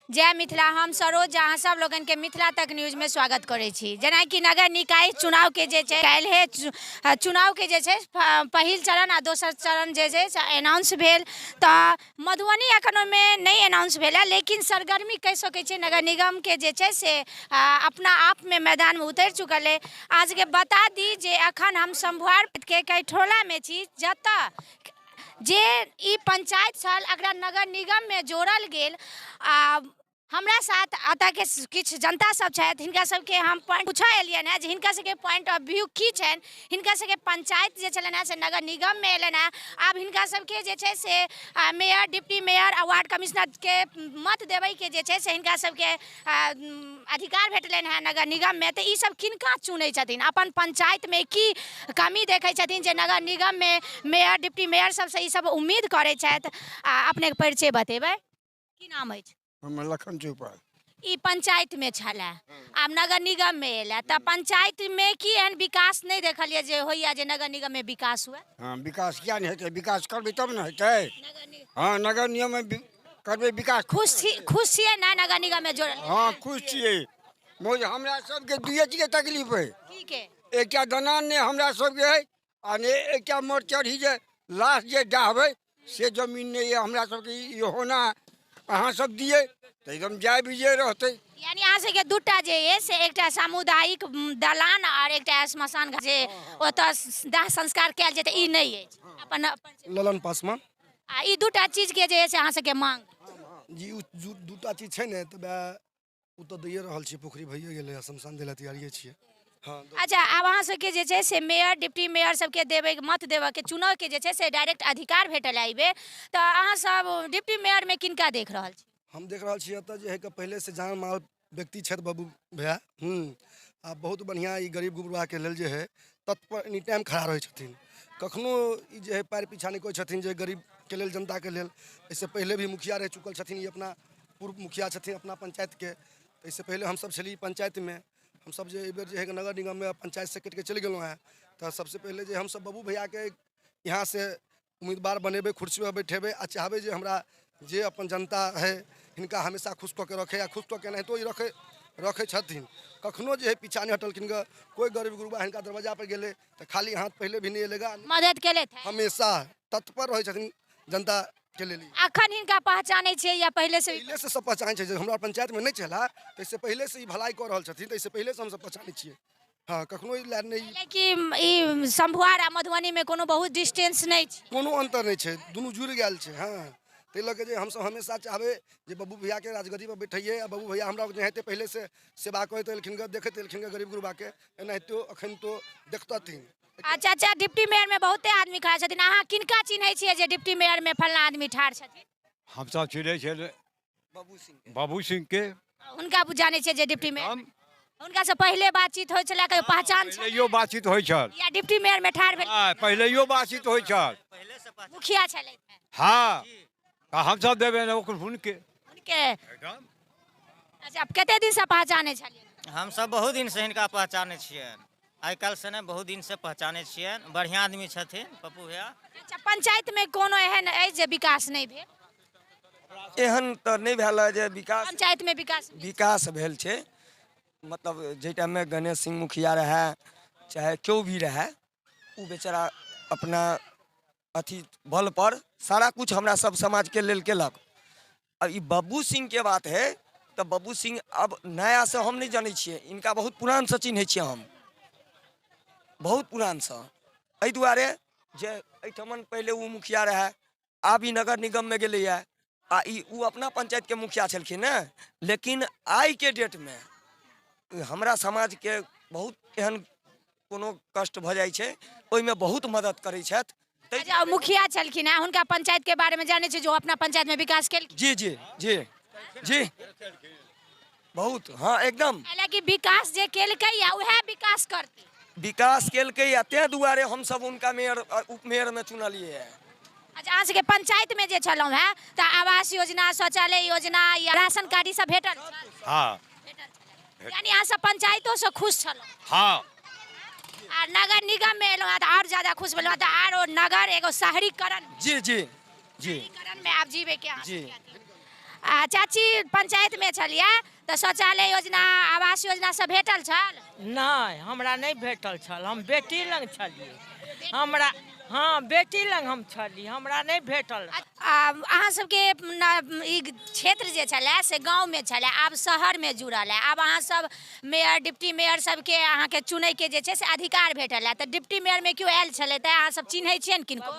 जय मिथिला। हम सरोज अहाँ सब लोगन के मिथिला तक न्यूज में स्वागत करै छी। जेना कि नगर निकाय चुनाव के जे छै काल्हि चुनाव के जे छै पहिल चरण आ दोसर चरण जे छै से अनाउंस भेल, तऽ मधुबनी एखनो में नहीं अनाउंस भेल है, लेकिन सरगर्मी कह सकै छै नगर निगम के जे छै से अपना आप में मैदान में उतर चुकल है। आज के बता दी जे अखन हम शंभुआर के कैठोला में छी, जतऽ जे ई पंचायत साल एकरा नगर निगम में जोड़ल गेल। हमरा साथ अतः के किछु जनता सब छथि, हिनका सबके हम पूछा एलियन है जे हिनका सबके पॉइंट ऑफ व्यू की छनि। हिनका सबके पंचायत जे छलनि है से नगर निगम में एलनि है, आब हिनका सबके जे छै से मेयर, डिप्टी मेयर आ वार्ड कमिश्नर के मत देबै के जे छै से हिनका सबके अधिकार भेटलनि है नगर निगम में। तऽ ई सब किनका चुनै छथिन, अपन पंचायत में की कमी देखै छथिन जे नगर निगम में मेयर, डिप्टी मेयर सबसे ई सब उम्मीद करै छथि। अपने परिचय बतेबै, की नाम अछि? हम लखन चौपाल। ई पंचायत में छलै, आब नगर निगम में एलै, तऽ पंचायत में की एहन विकास नहीं देखलिए जे होइया जे नगर निगम में विकास हुए? हाँ, विकास क्या नहीं हेतै? विकास करबै तब न हेतै। हाँ, नगर निगम में करबै विकास। खुश छियै ना नगर निगम में जोड़ल? हाँ, खुश छियै। मौज हमरा सबके दुए चीज के तकलीफ है। ठीक है। एकटा दनान ने हमरा सबके है, आ ने एकटा मोर चढ़ी जे लाश जे डाहबै से जमीन नहीं है हमरा सबके। ई होना अहाँ सब दिए तऽ एकदम जाय विजय रहतै। यानी अहाँ सबके दूटा जे है से एकटा सामुदायिक दलान और एकटा श्मशान घाट जे ओतऽ दाह संस्कार कयल जेतै, ई नहीं है अपन ललन पासवान। आ ई दूटा चीज के जे है से अहाँ सबके मांग जी दूटा चीज छै ने, तऽ उ तऽ दैए रहल छियै, पोखरी भइए गेलै, शमशान दै लए तैयारिए छियै। हाँ। अच्छा, आब अहाँ सबके जे छै से मेयर, डिप्टी मेयर सबके देबै, मत देबऽ के चुनाव के जे छै से डायरेक्ट अधिकार भेटल है एहिबेर, तऽ अहाँ सब डिप्टी मेयर में किनका देख रहल छी? हम देख रहल छियै एतऽ जे है कि पहले से जान माल व्यक्ति छथि बाबू भैया। आ बहुत बढ़िया ई गरीब गुरबा के लेल जे है तत्पर एनी टाइम खड़ा रहै छथिन। कखनो ई जे है पैर पीछा नहीं कोई छथिन जे गरीब के लेल, जनता के लेल। इससे पहले भी मुखिया रह चुकल छथिन, ई अपना पूर्व मुखिया छथिन अपना पंचायत के। इससे पहले हम सब छली पंचायत में, हम सब जे एबर जे है नगर निगम में पंचायत से कट के चले गेलों हैं। तो सबसे पहले जे हम सब बाबू भैया के यहाँ से उम्मीदवार बनेबे, कुर्सी पर बैठेबे आ चाहबे जे हमरा जे अपन जनता है हिनका हमेशा खुश कऽ के रखे, या खुश कऽ के नहीं तो ई रखे छथिन। कखनो जे है पीछा नहीं हटल, किनका कोई गरीब गुरबा हिनका दरवाजा पर गेले तो खाली हाथ पहले भी नहीं लेगा, मदद केले थे, हमेशा तत्पर रहे छथिन जनता के लेल। अखन हिनका पहचानै छियै या पहले से? पहले से सब पहचान छै, हमरा पंचायत में नहीं चला तो इससे पहले से ई भलाई कर रहल छथिन, तो इससे पहले से हम सब पहचानै छियै। हाँ, कखनो ई लैन नहीं, लेकिन ई शंभुआर आ मधुबनी में कोनो बहुत डिस्टेंस नहीं छै, कोनो अंतर नहीं छै, दुनू जुड़ गेल छै। हाँ, ताहि लऽ के जे हम सब हमेशा चाहबे जे बाबू भैया के राजगद्दी पर बैठिए, आ बाबू भैया हमरा जे हेतै पहले से सेवा करते एलखिन, देखैत एलखिन गरीब गुरबा के, एनाहितो अखन तो देखतथिन। अच्छा अच्छा, डिप्टी मेयर में बहुते आदमी खड़ा छथिन, अहाँ किनका चिन्है छियै जे डिप्टी मेयर में फलना आदमी ठाढ़ छथिन? हम सब चिन्है छै बाबू सिंह के। हुनका जानै छियै जे डिप्टी मेयर, हुनका से पहले बातचीत होइ छलै, कहियो पहचान छै? पहिलेयो बातचीत होइ छल, या डिप्टी मेयर में ठाढ़ भेल? हाँ, पहिलेयो बातचीत होइ छल। मुखिया छलै? हाँ, हम सब देबे न हुनके। एकदम। अच्छा, अब कते दिन से पहचानै छलियै? हम सब बहुत दिन से हिनका पहचानै छियनि, आइ काल्हि से नहीं बहुत दिन से पहचानै छियनि। बढ़िया आदमी छथिन पप्पू भैया। अच्छा, पंचायत में कोनो एहन अछि जे विकास नहीं भेल? एहन तो नहीं भेल है जे विकास पंचायत में विकास भेल छै। मतलब जे टाइम में गणेश सिंह मुखिया रहे, चाहे क्यों भी रहे, वो बेचारा अपना अथी बल पर सारा कुछ हमरा सब समाज के लेल केलक। अब ई बब्बू सिंह के बात है, तो बब्बू सिंह अब नया से हम नहीं जाने छिए, इनका बहुत पुरान से चिन्है छिए हम, बहुत पुरान से। एहि दुआरे जे एहिठमन पहले वो मुखिया रहे, आब ई नगर निगम में गेलै है, आ ई उ अपना पंचायत के मुखिया छलखिन ने। लेकिन आई के डेट में हमरा समाज के बहुत एहन कोनो कष्ट भ जाइ छै, ओहिमे बहुत मदद करै छथि। अच्छा, मुखिया छलखिन हैं, हुनका पंचायत के बारे में जाने छी जो अपना पंचायत में विकास केलखिन? जी जी जी जी, बहुत। हाँ, एकदम। हालांकि विकास जे केलकै या उहे विकास करतै, विकास केलकै या तै दुआरे हम सब उनका मेयर उप मेयर में चुनलिए है। अच्छा, अहाँ सबके पंचायत में जे छलहुँ हैं तऽ आवास योजना, शौचालय योजना या राशन कार्ड ई सब भेटल? हाँ, यानी अहाँ सब पंचायतों से खुश छलहुँ? हाँ। आ नगर निगम में एलहुँ हैं तऽ और ज्यादा खुश भेलहुँ, तऽ आरो नगर एगो शहरीकरण, जी जी जी शहरीकरण में आप जीवे के जी। चाची पंचायत में छलियै तऽ शौचालय योजना आवास योजना सब भेटल छल? नहीं हमरा नहीं भेटल छल। हम बेटी लग छलिए। हमरा हाँ बेटी लग हम छली, हमरा नहीं भेटल। अहाँ सबके ई क्षेत्र जे छलै से गाँव में छलै, आब शहर में जुड़ल है। आब अहाँ सब मेयर डिप्टी मेयर सबके अहाँके चुनै के जे छै से अधिकार भेटल है। तऽ डिप्टी मेयर में केओ आयल छलै तऽ अहाँ सब चिन्है छियनि किनको?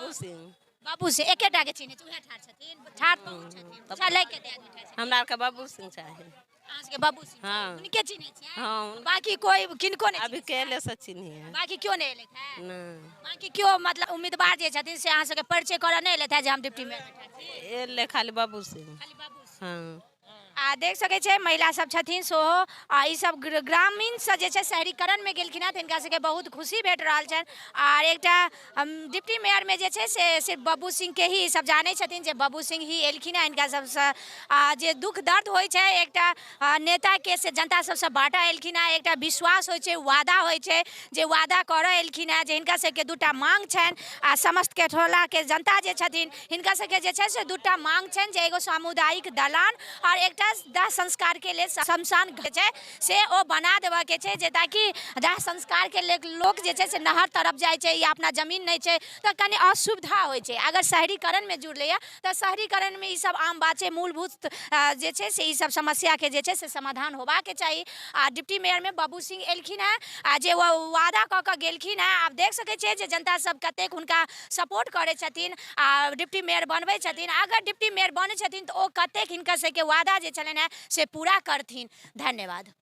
बाबू सिंह एकेटा के चिन्है छी, उहे ठाढ़ छथिन, ठाढ़ तो छथिन, छलै के दे ठाढ़। हमरा आर के बाबू सिंह चाही। अहाँ सबके बाबू सिंह हाँ। उनके चिन्है छियै? हाँ बाकी कोई किनको नहीं? अभी केले से चिन्हिए बाकी क्यों नहीं एले थे? नहीं बाकी क्यों मतलब उम्मीदवार जे छथिन से अहाँ सबके परिचय करऽ नहीं एले थे जे हम डिप्टी मेयर में ठाढ़ छी? एले खाली बाबू सिंह। खाली बाबू सिंह। हाँ देख सकै छै महिला सब छथिन सेहो आ ई सब ग्रामीण से जे छै शहरीकरण में गेलखिन हँ तऽ हिनका सबके बहुत खुशी भेट रहल छनि। आर एकटा डिप्टी मेयर में जे छै से सिर्फ बाबू सिंह के ही सब जानै छथिन जे बाबू सिंह ही एलखिन हँ। हिनका सबसँ जे दुख दर्द होइ छै एकटा नेता के से जनता सबसँ बाँटऽ एलखिन हँ। एकटा विश्वास होइ छै, वादा होइ छै जे वादा करऽ एलखिन हँ जे हिनका सबके दूटा मांग छनि। आ समस्त केठोला के जनता जे छथिन हिनका सबके जे छै से दूटा मांग छनि जे एगो सामुदायिक दलान और एकटा दाह संस्कार के लिए शमशान छै से ओ बना देबऽ के छै, जे ताकि दाह संस्कार के लोग जे छै से नहर तरफ जाइ छै या अपना जमीन नहीं छै तऽ कनि असुविधा होइ छै। अगर शहरीकरण में जुड़लैया तऽ शहरीकरण में ई सब आम बात छै, मूलभूत जे छै से ई सब समस्या के जे छै से समाधान होबाके चाही। आ डिप्टी मेयर में बाबू सिंह एलखिन हँ आ जे वो वादा कऽ कऽ गेलखिन हँ। आब देख सकै छियै जे जनता सब कतेक हुनका सपोर्ट करै छथिन आ डिप्टी मेयर बनबै छथिन। अगर डिप्टी मेयर बनै छथिन तऽ ओ कतेक हिनकर सबके वादा जे छलनि से पूरा करथिन। धन्यवाद।